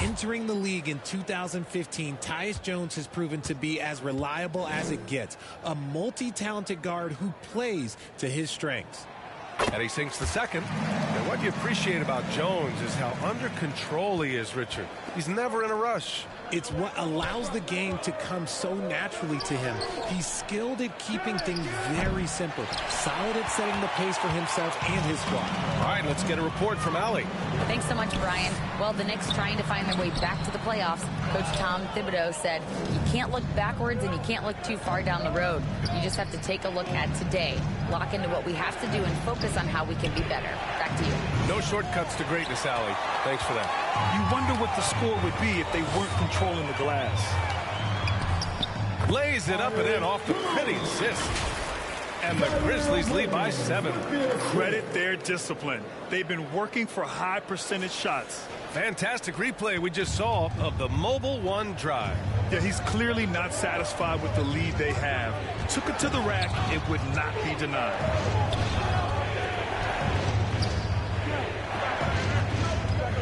Entering the league in 2015, Tyus Jones has proven to be as reliable as it gets. A multi-talented guard who plays to his strengths. And he sinks the second. And what you appreciate about Jones is how under control he is, Richard. He's never in a rush. It's what allows the game to come so naturally to him. He's skilled at keeping things very simple, solid at setting the pace for himself and his squad. All right, let's get a report from Allie. Thanks so much, Brian. Well, the Knicks trying to find their way back to the playoffs. Coach Tom Thibodeau said, you can't look backwards and you can't look too far down the road. You just have to take a look at today, lock into what we have to do, and focus on how we can be better. Back to you. No shortcuts to greatness, Allie. Thanks for that. You wonder what the score would be if they weren't controlling the glass. Lays it up and in off the pretty assist. And the Grizzlies lead by 7. Credit their discipline. They've been working for high percentage shots. Fantastic replay we just saw of the Mobile One drive. Yeah, he's clearly not satisfied with the lead they have. Took it to the rack. It would not be denied.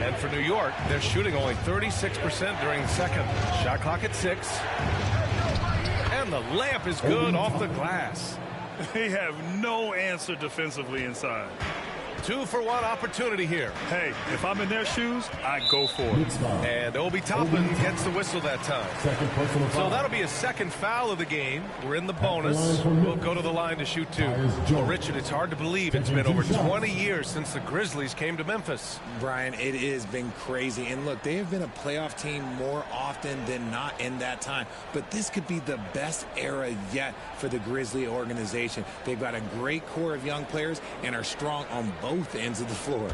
And for New York, they're shooting only 36% during the second. Shot clock at 6. And the layup is good off the glass. They have no answer defensively inside. 2-for-1 opportunity here. Hey, if I'm in their shoes, I go for it. And Obi Toppin gets the whistle that time. So that'll be a second foul of the game. We're in the bonus. We'll go to the line to shoot 2. Well, Richard, it's hard to believe it's been over 20 years since the Grizzlies came to Memphis. Brian, it has been crazy. And look, they have been a playoff team more often than not in that time. But this could be the best era yet for the Grizzly organization. They've got a great core of young players and are strong on both ends of the floor.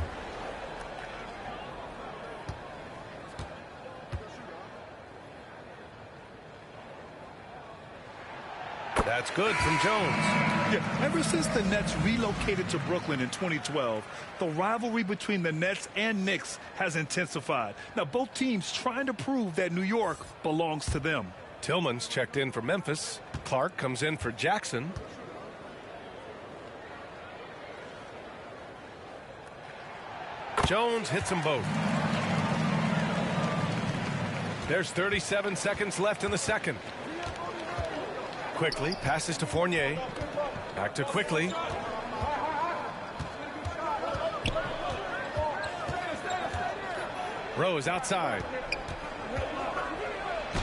That's good from Jones. Yeah, ever since the Nets relocated to Brooklyn in 2012, the rivalry between the Nets and Knicks has intensified. Now, both teams trying to prove that New York belongs to them. Tillman's checked in for Memphis. Clark comes in for Jackson. Jones hits them both. There's 37 seconds left in the second. Quickly passes to Fournier. Back to Quickly. Rose outside.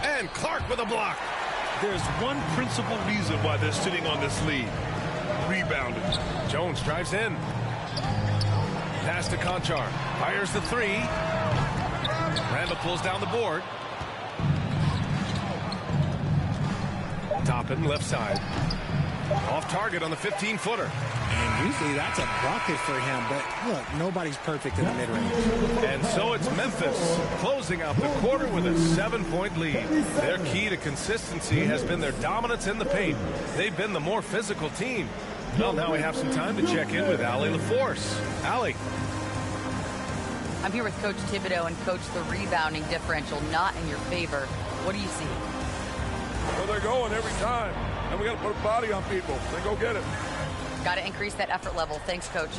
And Clark with a block. There's one principal reason why they're sitting on this lead. Rebounding. Jones drives in. Pass to Conchar. Fires the 3. Randall pulls down the board. Toppin left side. Off target on the 15-footer. And usually that's a bucket for him, but look, nobody's perfect in the mid-range. And so it's Memphis closing out the quarter with a 7-point lead. Their key to consistency has been their dominance in the paint. They've been the more physical team. Well, now we have some time to check in with Allie LaForce. Allie. I'm here with Coach Thibodeau, and Coach, the rebounding differential not in your favor. What do you see? Well, they're going every time, and we got to put a body on people. Then go get it. Got to increase that effort level. Thanks, Coach.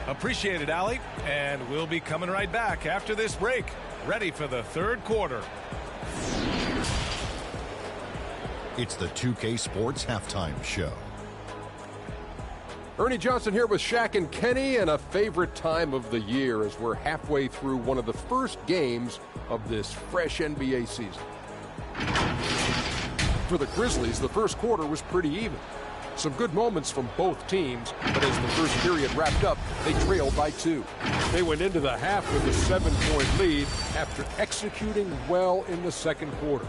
Appreciate it, Allie. And we'll be coming right back after this break. Ready for the third quarter. It's the 2K Sports Halftime Show. Ernie Johnson here with Shaq and Kenny, and a favorite time of the year as we're halfway through one of the first games of this fresh NBA season. For the Grizzlies, the first quarter was pretty even. Some good moments from both teams, but as the first period wrapped up, they trailed by 2. They went into the half with a 7-point lead after executing well in the second quarter.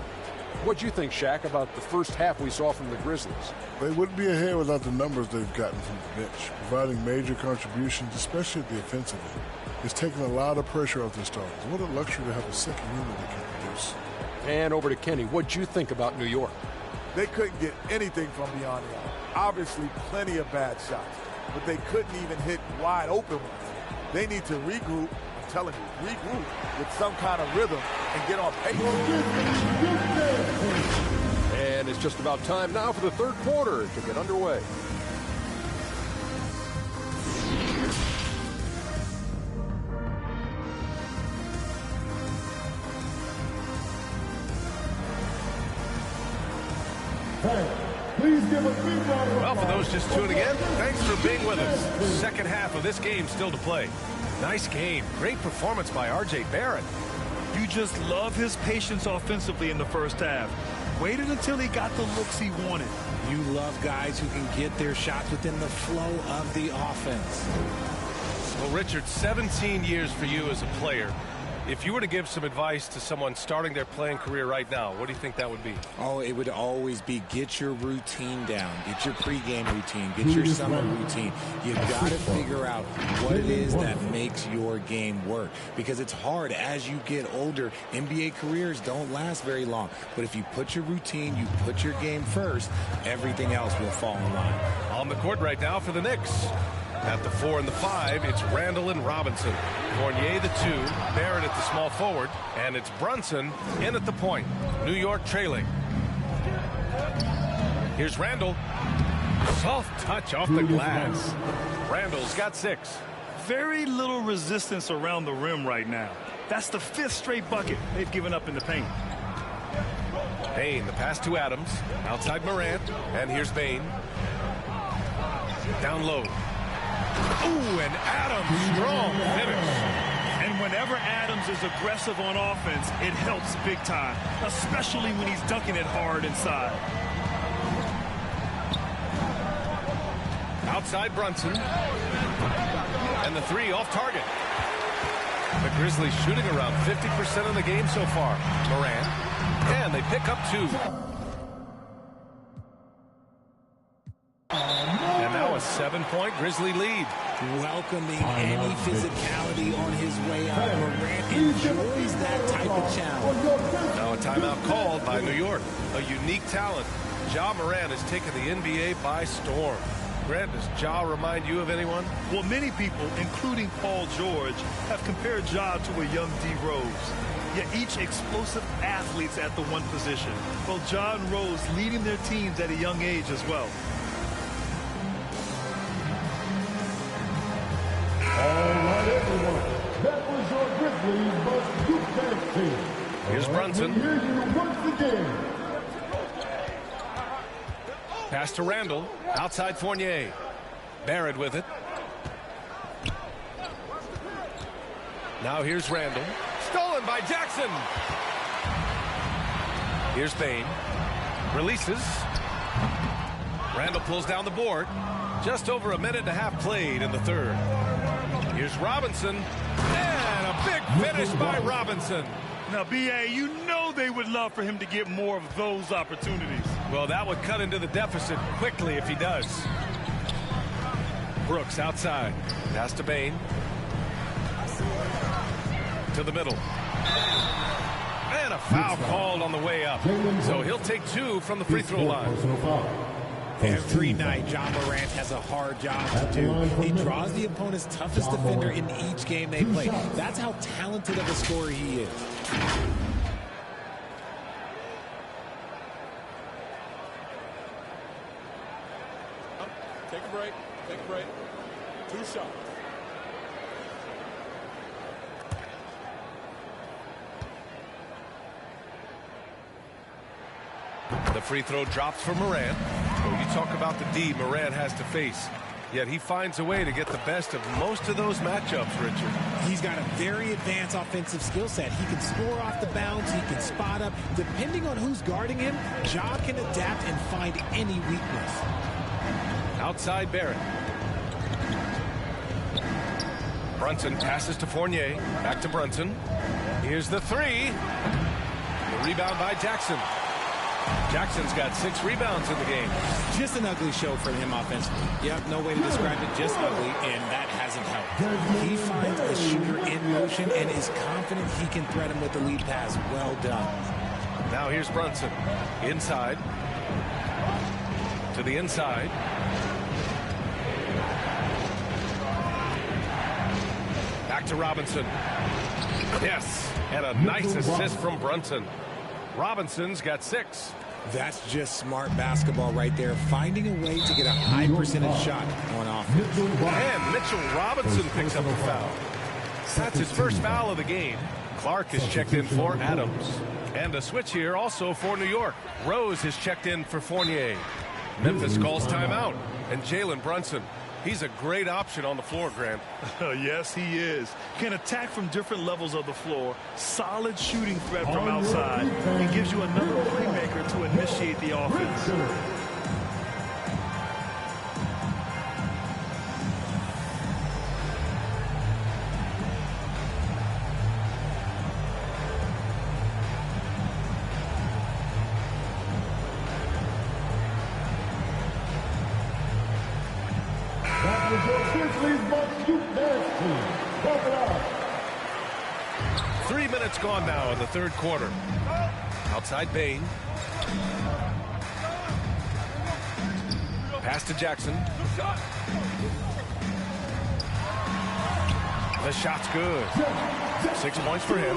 What'd you think, Shaq, about the first half we saw from the Grizzlies? They wouldn't be ahead without the numbers they've gotten from the bench, providing major contributions, especially at the offensive end. It's taken a lot of pressure off their starters. What a luxury to have a second unit that can produce. And over to Kenny. What'd you think about New York? They couldn't get anything from beyond the arc. Obviously, plenty of bad shots, but they couldn't even hit wide open ones. They need to regroup. I'm telling you, regroup with some kind of rhythm and get on pace. And it's just about time now for the third quarter to get underway. Well, for those just tuning in, thanks for being with us. Second half of this game still to play. Nice game. Great performance by R.J. Barrett. You just love his patience offensively in the first half. Waited until he got the looks he wanted. You love guys who can get their shots within the flow of the offense. Well, Richard, 17 years for you as a player. If you were to give some advice to someone starting their playing career right now, what do you think that would be? Oh, it would always be get your routine down. Get your pregame routine. Get your summer routine. You got to figure out what it is that makes your game work. Because it's hard as you get older. NBA careers don't last very long. But if you put your routine, you put your game first, everything else will fall in line. On the court right now for the Knicks. At the 4 and the 5, it's Randall and Robinson. Fournier the 2, Barrett at the small forward, and it's Brunson in at the point. New York trailing. Here's Randall. Soft touch off the glass. Randall's got 6. Very little resistance around the rim right now. That's the 5th straight bucket they've given up in the paint. Bane, the pass to Adams. Outside Morant, and here's Bane. Down low. Ooh, and Adams, strong finish. And whenever Adams is aggressive on offense, it helps big time, especially when he's dunking it hard inside. Outside Brunson. And the 3 off target. The Grizzlies shooting around 50% of the game so far. Morant. And they pick up 2. And now a 7-point Grizzly lead. Welcoming any physicality on his way out. Morant enjoys that type of challenge. Now a timeout called by New York. A unique talent. Ja Morant has taken the NBA by storm. Grant, does Ja remind you of anyone? Well, many people, including Paul George, have compared Ja to a young D. Rose. Yet each explosive athletes at the one position. Both Ja and Rose leading their teams at a young age as well. All right, everyone. That was your Grizzlies vs. Duke team. Here's Brunson. Here you once again. Pass to Randall. Outside Fournier. Barrett with it. Now here's Randall. Stolen by Jackson. Here's Bane. Releases. Randall pulls down the board. Just over a minute and a half played in the third. Here's Robinson. And a big finish by Robinson. Now, B.A., you know they would love for him to get more of those opportunities. Well, that would cut into the deficit quickly if he does. Brooks outside. Pass to Bane. To the middle. And a foul called on the way up. So he'll take 2 from the free throw line. Every night, Ja Morant has a hard job to do. He draws the opponent's toughest defender in each game they play. That's how talented of a scorer he is. Take a break. Take a break. 2 shots. The free throw drops for Morant. Well, you talk about the D Morant has to face. Yet he finds a way to get the best of most of those matchups, Richard. He's got a very advanced offensive skill set. He can score off the bounce. He can spot up. Depending on who's guarding him, Ja can adapt and find any weakness. Outside Barrett. Brunson passes to Fournier. Back to Brunson. Here's the 3. The rebound by Jackson. Jackson's got 6 rebounds in the game. Just an ugly show for him offensively. Yep, no way to describe it, just ugly, and that hasn't helped. He finds a shooter in motion and is confident he can threat him with the lead pass. Well done. Now here's Brunson. Inside. To the inside. Back to Robinson. Yes, and a nice assist from Brunson. Robinson's got 6. That's just smart basketball right there, finding a way to get a high percentage shot on offense. And Mitchell Robinson picks up a foul. That's his first foul of the game. Clark is checked in for Adams. And a switch here also for New York. Rose is checked in for Fournier. Memphis calls timeout. And Jalen Brunson, he's a great option on the floor, Grant. Yes, he is. Can attack from different levels of the floor. Solid shooting threat from outside. And gives you another playmaker to initiate the offense. Grizzlies must shoot dance team. Pump it up. 3 minutes gone now in the third quarter. Outside Bain. Pass to Jackson. The shot's good. 6 points for him.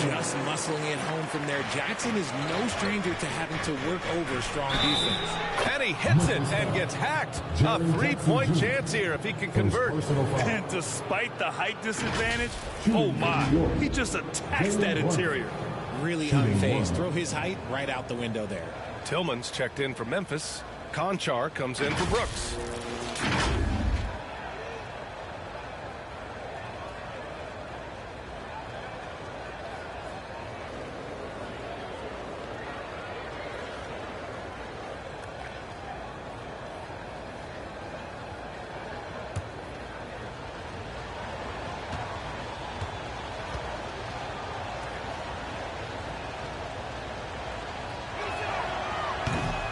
Just muscling it home from there. Jackson is no stranger to having to work over strong defense. And he hits it and gets hacked. A 3-point chance here if he can convert. And despite the height disadvantage, oh my, he just attacks that interior. Really unfazed. Throw his height right out the window there. Tillman's checked in for Memphis. Conchar comes in for Brooks.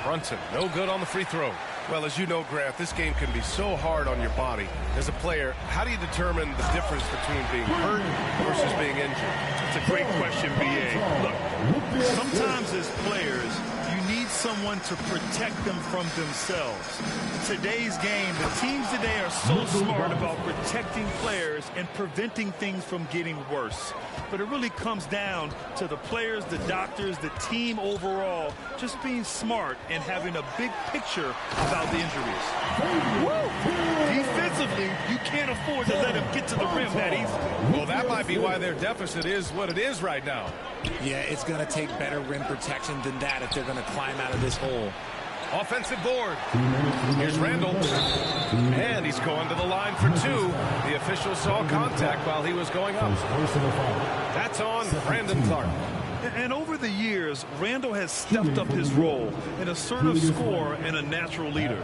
Brunson, no good on the free throw. Well, as you know, Grant, this game can be so hard on your body. As a player, how do you determine the difference between being hurt versus being injured? It's a great question, B.A. Look, sometimes as players, you need someone to protect them from themselves. Today's game, the teams today are so smart about protecting players and preventing things from getting worse. But it really comes down to the players, the doctors, the team overall, just being smart and having a big picture about the injuries. Woo! Defensively, you can't afford to let him get to the rim that easily. Well, that might be why their deficit is what it is right now. Yeah, it's going to take better rim protection than that if they're going to climb out of this hole. Offensive board. Here's Randall. And he's going to the line for two. The official saw contact while he was going up. That's on Brandon Clark. And over the years, Randall has stepped up his role, an assertive scorer and a natural leader.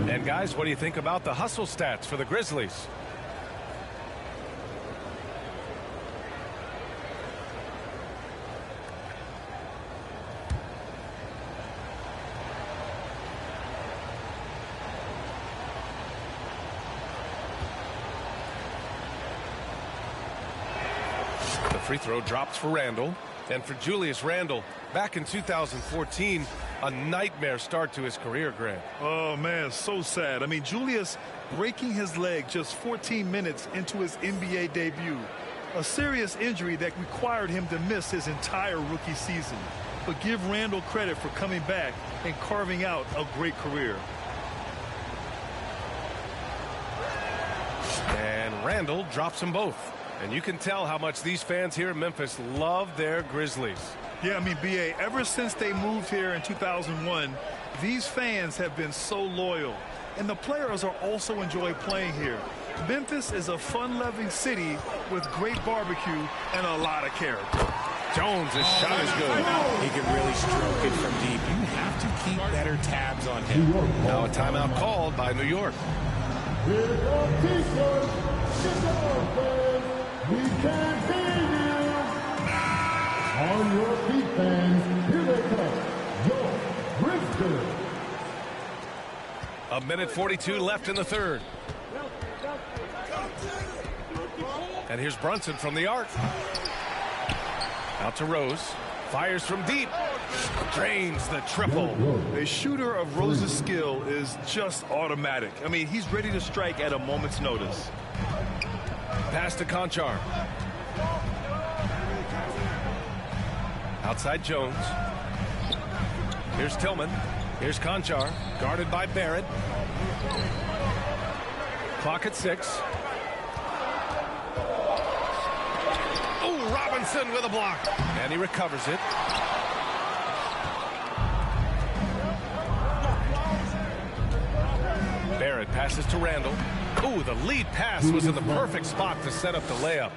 And guys, what do you think about the hustle stats for the Grizzlies? Free throw drops for Randall. And for Julius Randle, back in 2014, a nightmare start to his career, Grant. Oh, man, so sad. I mean, Julius breaking his leg just 14 minutes into his NBA debut. A serious injury that required him to miss his entire rookie season. But give Randall credit for coming back and carving out a great career. And Randall drops them both. And you can tell how much these fans here in Memphis love their Grizzlies. Yeah, I mean, B.A., ever since they moved here in 2001, these fans have been so loyal. And the players are also enjoy playing here. Memphis is a fun-loving city with great barbecue and a lot of character. Jones' shot is good. He can really stroke it from deep. You have to keep better tabs on him. Now a timeout called by New York. Here comes T-shirt. Get down, fans. We can't hear you. On your feet, fans. Here they come. Your Grizzlies. A minute 42 left in the third. And here's Brunson from the arc. Out to Rose. Fires from deep. Drains the triple. A shooter of Rose's skill is just automatic. I mean, he's ready to strike at a moment's notice. Pass to Conchar. Outside Jones. Here's Tillman. Here's Conchar. Guarded by Barrett. Clock at 6. Oh, Robinson with a block. And he recovers it. Barrett passes to Randall. Ooh, the lead pass was in the perfect spot to set up the layup.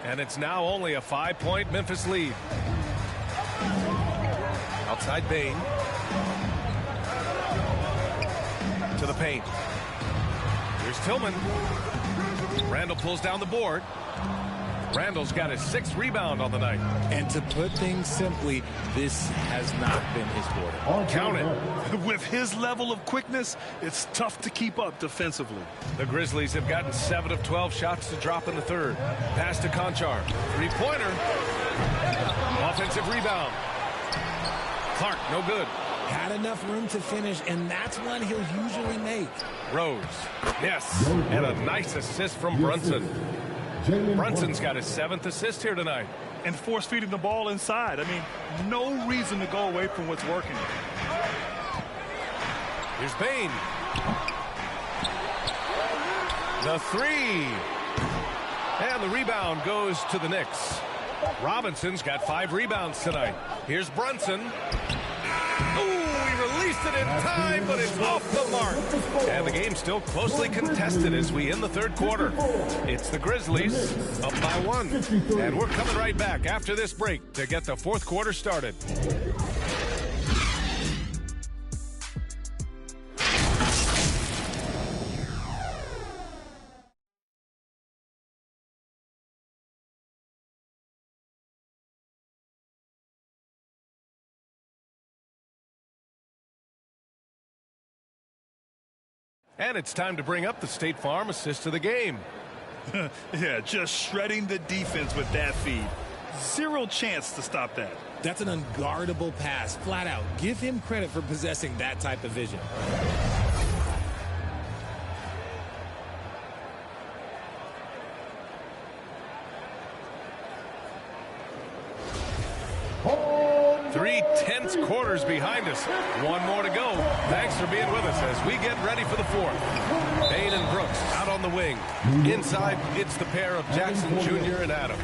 And it's now only a 5-point Memphis lead. Outside Bane. To the paint. Here's Tillman. Randall pulls down the board. Randall's got his 6th rebound on the night. And to put things simply, this has not been his quarter. Count it. With his level of quickness, it's tough to keep up defensively. The Grizzlies have gotten 7 of 12 shots to drop in the third. Pass to Conchar. 3-pointer. Offensive rebound. Clark, no good. Had enough room to finish, and that's one he'll usually make. Rose. Yes. And a nice assist from Brunson. Brunson's got his 7th assist here tonight. And force feeding the ball inside. I mean, no reason to go away from what's working. Here's Bane. The 3. And the rebound goes to the Knicks. Robinson's got 5 rebounds tonight. Here's Brunson. Ooh, he released it in time, but it's off the mark. And the game's still closely contested as we end the third quarter. It's the Grizzlies up by 1. And we're coming right back after this break to get the fourth quarter started. And it's time to bring up the State Farm assist of the game. Yeah, just shredding the defense with that feed. Zero chance to stop that. That's an unguardable pass, flat out. Give him credit for possessing that type of vision. Three tense quarters behind us. One more to go. Thanks for being with us as we get ready for the fourth. Bane and Brooks out on the wing. Inside, it's the pair of Jackson Jr. and Adams.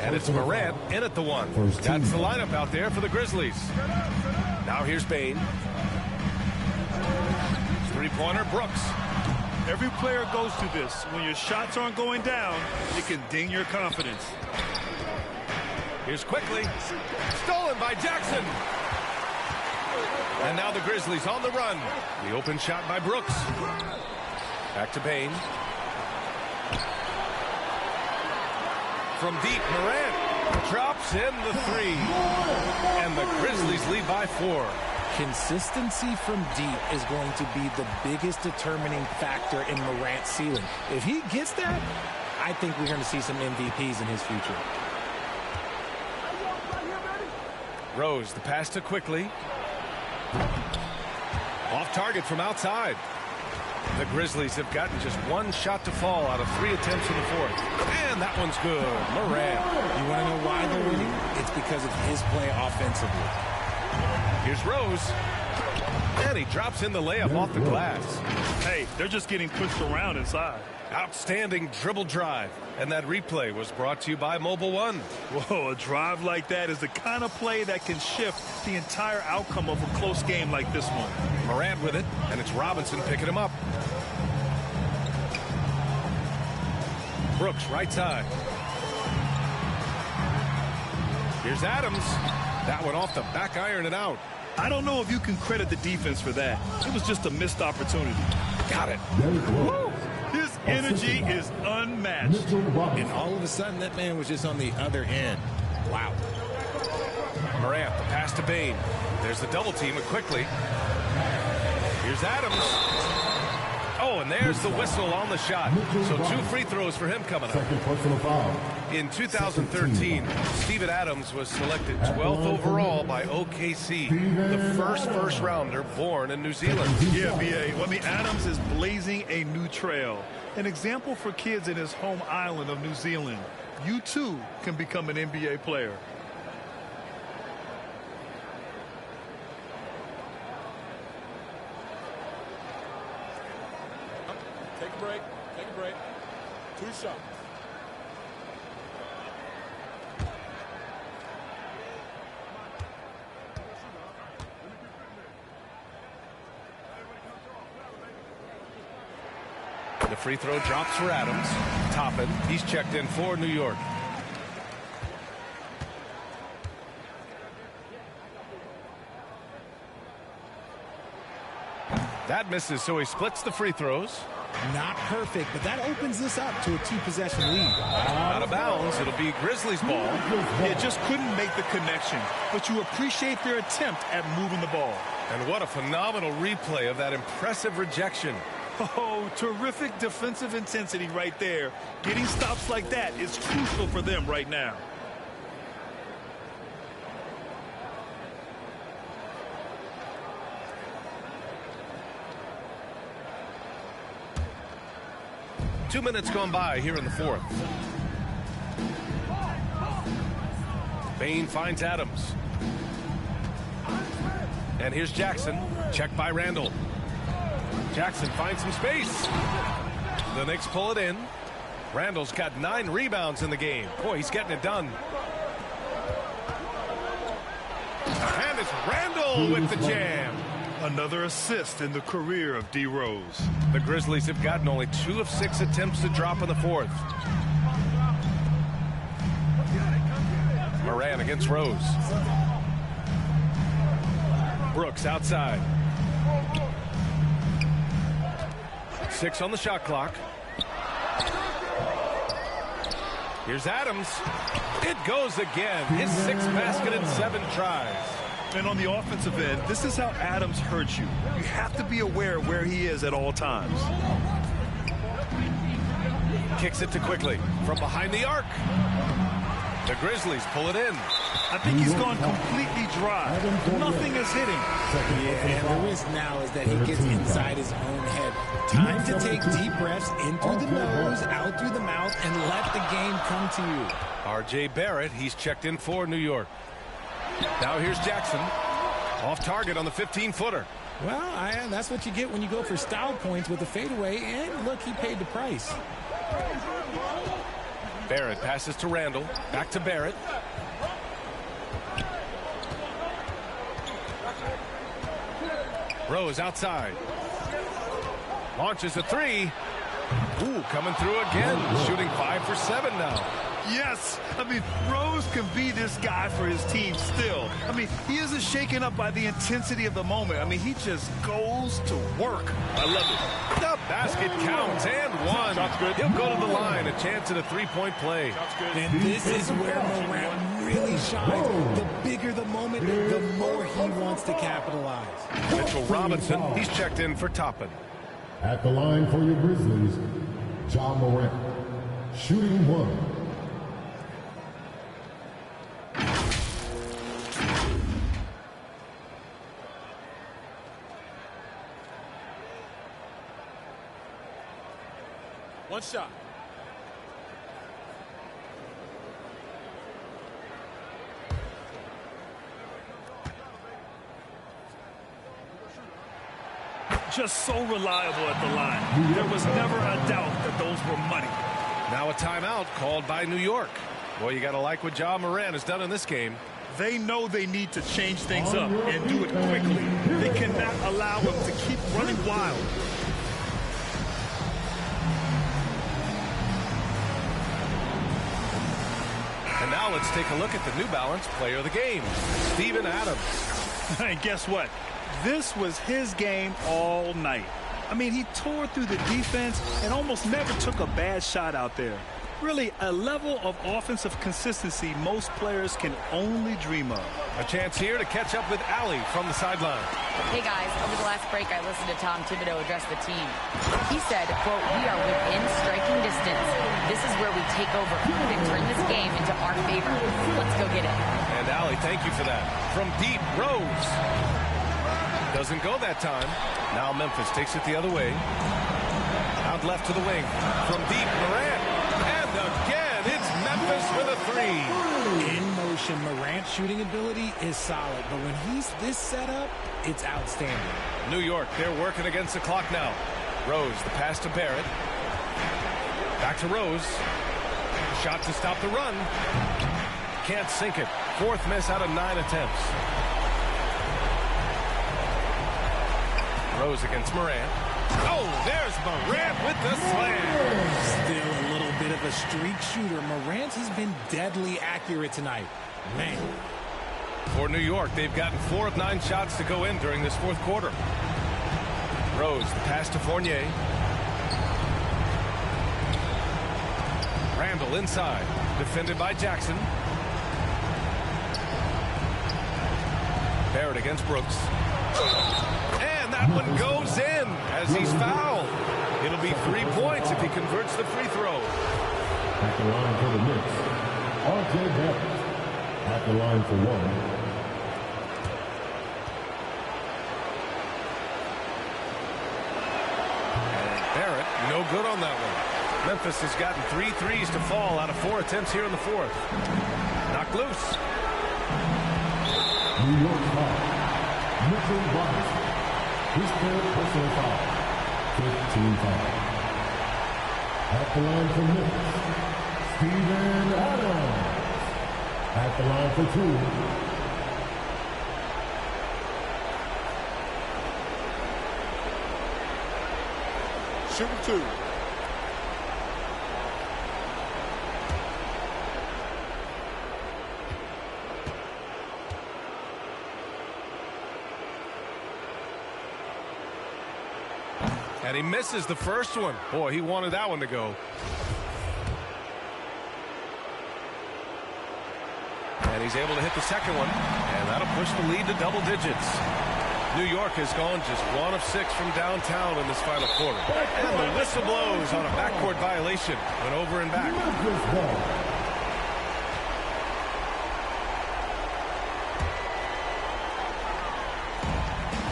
And it's Morant in at the 1. That's the lineup out there for the Grizzlies. Now here's Bane. 3-pointer, Brooks. Every player goes through this. When your shots aren't going down, it can ding your confidence. Here's quickly. Stolen by Jackson. And now the Grizzlies on the run. The open shot by Brooks. Back to Bane. From deep, Morant drops in the 3. And the Grizzlies lead by 4. Consistency from deep is going to be the biggest determining factor in Morant's ceiling. If he gets that, I think we're going to see some MVPs in his future. Rose, the pass to Quickly. Off target from outside. The Grizzlies have gotten just 1 shot to fall out of 3 attempts in the fourth. And that one's good. Morant. You want to know why they're winning? It's because of his play offensively. Here's Rose. And he drops in the layup off the glass. Hey, they're just getting pushed around inside. Outstanding dribble drive. And that replay was brought to you by Mobile One. Whoa, a drive like that is the kind of play that can shift the entire outcome of a close game like this one. Morant with it, and it's Robinson picking him up. Brooks, right side. Here's Adams. That one off the back iron and out. I don't know if you can credit the defense for that. It was just a missed opportunity. Got it. Woo! His energy is unmatched. And all of a sudden, that man was just on the other end. Wow. Morant, the pass to Bane. There's the double team quickly. Here's Adams. Oh, and there's the whistle on the shot. So 2 free throws for him coming up. In 2013, Steven Adams was selected 12th overall by OKC, the first rounder born in New Zealand. Yeah, B.A. Well, I mean, Adams is blazing a new trail. An example for kids in his home island of New Zealand. You, too, can become an NBA player. Take a break. Take a break. 2 shots. The free throw drops for Adams. Toppin, he's checked in for New York. That misses, so he splits the free throws. Not perfect, but that opens this up to a 2-possession lead. Out of bounds, it'll be Grizzlies ball. Yeah, just couldn't make the connection, but you appreciate their attempt at moving the ball. And what a phenomenal replay of that impressive rejection. Oh, terrific defensive intensity right there. Getting stops like that is crucial for them right now. Two minutes gone by here in the fourth. Bain finds Adams. And here's Jackson. Checked by Randall. Jackson finds some space. The Knicks pull it in. Randall's got 9 rebounds in the game. Boy, he's getting it done. And it's Randall with the jam. Another assist in the career of D. Rose. The Grizzlies have gotten only 2 of 6 attempts to drop in the fourth. Moran against Rose. Brooks outside. 6 on the shot clock. Here's Adams. It goes again. His 6th basket in 7 tries. And on the offensive end, this is how Adams hurts you. You have to be aware of where he is at all times. Kicks it to Quickly from behind the arc. The Grizzlies pull it in. I think he's gone completely dry. Nothing is hitting. Yeah, and the risk now is that he gets inside his own head. Time to take deep breaths in through the nose, out through the mouth, and let the game come to you. R.J. Barrett, he's checked in for New York. Now here's Jackson. Off target on the 15-footer. Well, that's what you get when you go for style points with a fadeaway. And look, he paid the price. Barrett passes to Randall. Back to Barrett. Rose outside. Launches a 3. Ooh, coming through again. Shooting 5 for 7 now. Yes, I mean, Rose can be this guy for his team still. I mean, he isn't shaken up by the intensity of the moment. I mean, he just goes to work. I love it. The basket counts and 1. Shot's good. He'll go to the line. A chance at a 3-point play. Shot's good. And this is where Morant really shines. The bigger the moment, the more he wants to capitalize. Mitchell Robinson, he's checked in for Toppin. At the line for your Grizzlies, Ja Morant, shooting 1. One shot. Just so reliable at the line. There was never a doubt that those were money. Now a timeout called by New York. Well, you got to like what Ja Morant has done in this game. They know they need to change things up and do it quickly. They cannot allow him to keep running wild. And now let's take a look at the New Balance player of the game, Steven Adams. And guess what? This was his game all night. I mean, he tore through the defense and almost never took a bad shot out there. Really, a level of offensive consistency most players can only dream of. A chance here to catch up with Allie from the sideline. Hey, guys, over the last break, I listened to Tom Thibodeau address the team. He said, quote, "We are within striking distance. This is where we take over and turn this game into our favor. Let's go get it." And Allie, thank you for that. From deep, Rose. Doesn't go that time. Now Memphis takes it the other way. Out left to the wing. From deep, Morant. And again, it's Memphis with a 3. In motion, Morant's shooting ability is solid, but when he's this set up, it's outstanding. New York, they're working against the clock now. Rose, the pass to Barrett. Back to Rose. Shot to stop the run. Can't sink it. 4th miss out of 9 attempts. Rose against Morant. Oh, there's Morant with the slam. Still a little bit of a streak shooter. Morant has been deadly accurate tonight. Man. For New York, they've gotten 4 of 9 shots to go in during this fourth quarter. Rose, the pass to Fournier. Randall inside, defended by Jackson. Barrett against Brooks. And that one goes in as he's fouled. It'll be 3 points if he converts the free throw. At the line for the Knicks, R.J. Barrett. At the line for one. No good on that one. Memphis has gotten 3 threes to fall out of 4 attempts here in the fourth. Knocked loose. New York foul. Mitchell Robinson. His third personal foul. 15 foul. At the line for Memphis, Steven Adams. At the line for 2. Shooting 2. And he misses the first one. Boy, he wanted that one to go. And he's able to hit the second one. And that'll push the lead to double digits. New York has gone just 1 of 6 from downtown in this final quarter. And the whistle blows on a backcourt violation. Went over and back.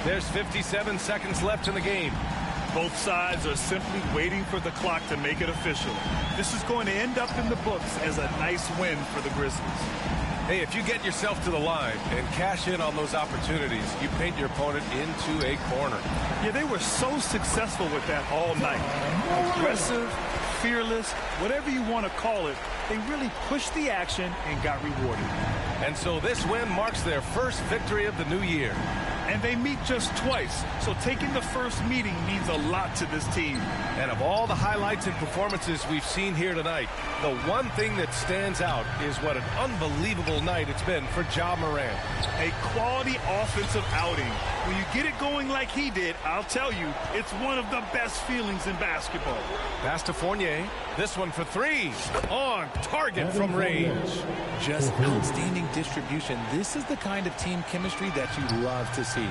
There's 57 seconds left in the game. Both sides are simply waiting for the clock to make it official. This is going to end up in the books as a nice win for the Grizzlies. Hey, if you get yourself to the line and cash in on those opportunities, you paint your opponent into a corner. Yeah, they were so successful with that all night. Aggressive, fearless, whatever you want to call it, they really pushed the action and got rewarded. And so this win marks their first victory of the new year. And they meet just twice, so taking the first meeting means a lot to this team. And of all the highlights and performances we've seen here tonight, the one thing that stands out is what an unbelievable night it's been for Ja Morant. A quality offensive outing. When you get it going like he did, I'll tell you, it's one of the best feelings in basketball. Pass to Fournier. This one for 3. On target from range. Just outstanding distribution. This is the kind of team chemistry that you love to see.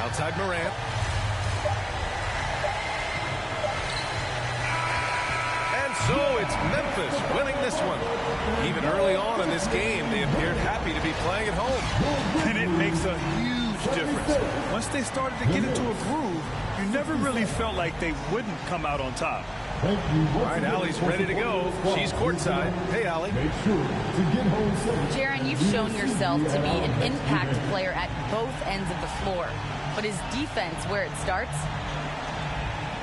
Outside Morant. And so it's Memphis winning this one. Even early on in this game, they appeared happy to be playing at home. And it makes a huge difference. Once they started to get into a groove, you never really felt like they wouldn't come out on top. All right, Allie's ready to go. She's courtside. Hey, Allie. Jaren, you've shown yourself to be an impact player at both ends of the floor. But is defense where it starts?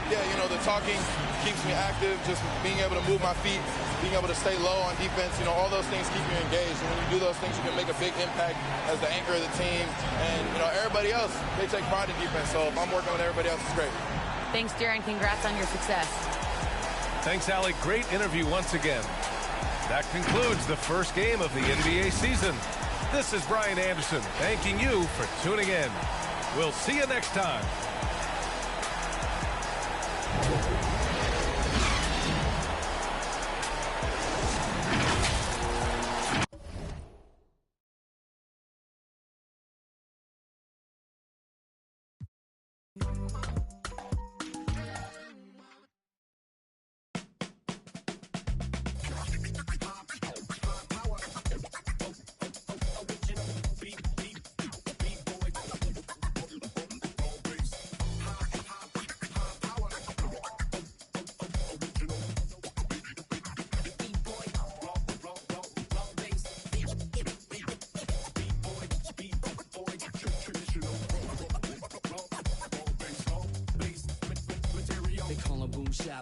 Yeah, you know, the talking keeps me active, just being able to move my feet, being able to stay low on defense, you know, all those things keep you engaged. And when you do those things, you can make a big impact as the anchor of the team. And, you know, everybody else, they take pride in defense. So if I'm working with everybody else, it's great. Thanks, Jaren. Congrats on your success. Thanks, Allie. Great interview once again. That concludes the first game of the NBA season. This is Brian Anderson thanking you for tuning in. We'll see you next time.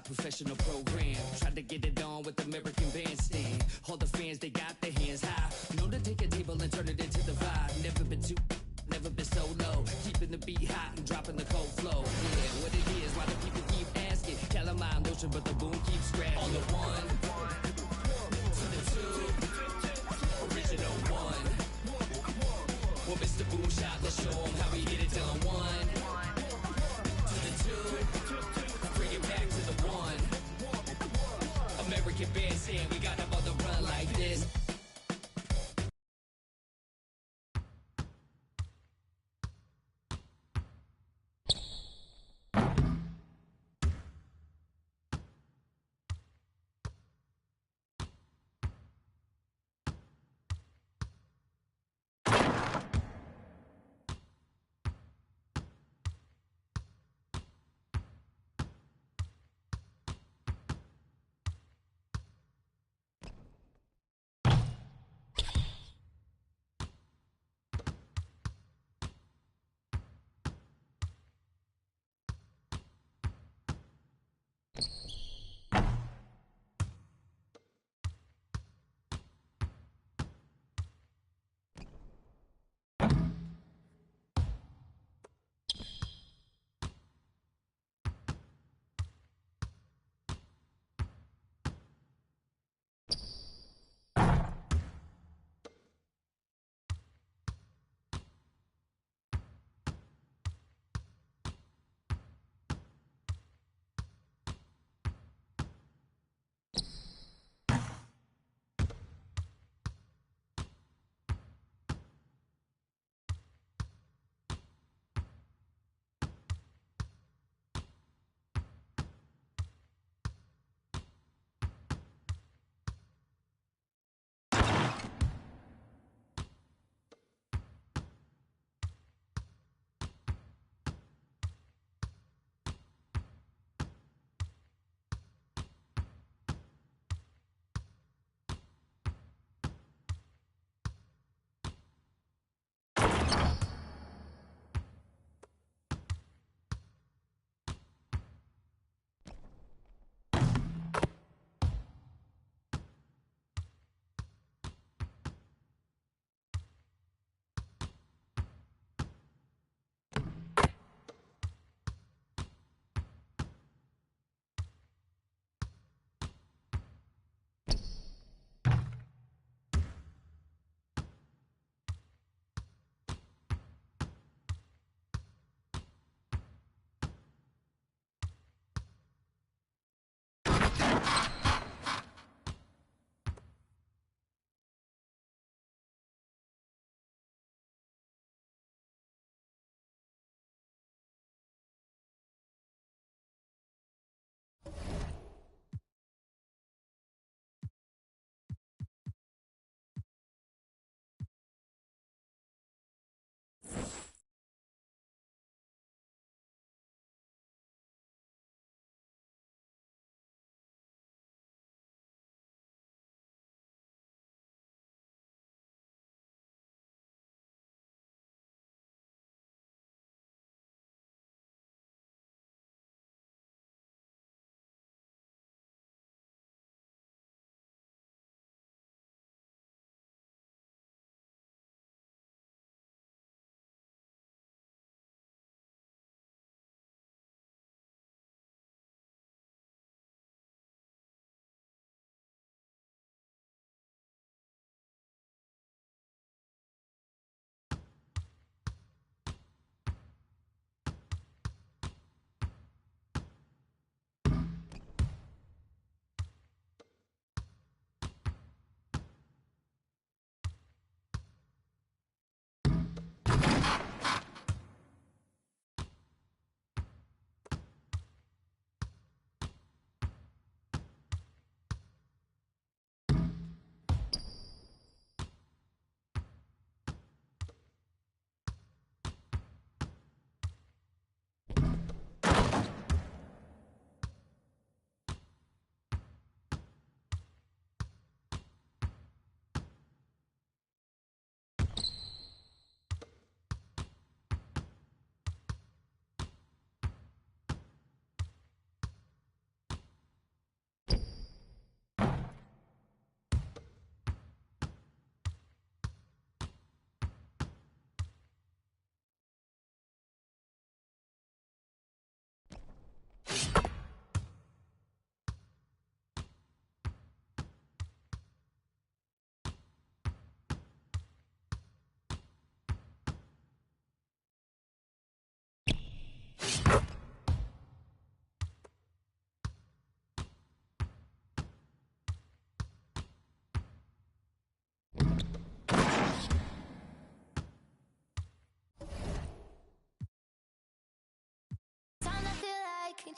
Professional program. Tried to get it on with the American Bandstand. All the fans, they got their hands high. Know to take a table and turn it into the vibe. Never been too, never been so low. Keep it motion, but the boom keeps scratching. On the one, to the two, original one. Well, Mr. Boom Shot, let's show him how we get it done. One, to the two, bring it back to the one. American Bandstand, we got no other run like this.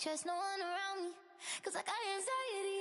trust no one around me. Cause I got anxiety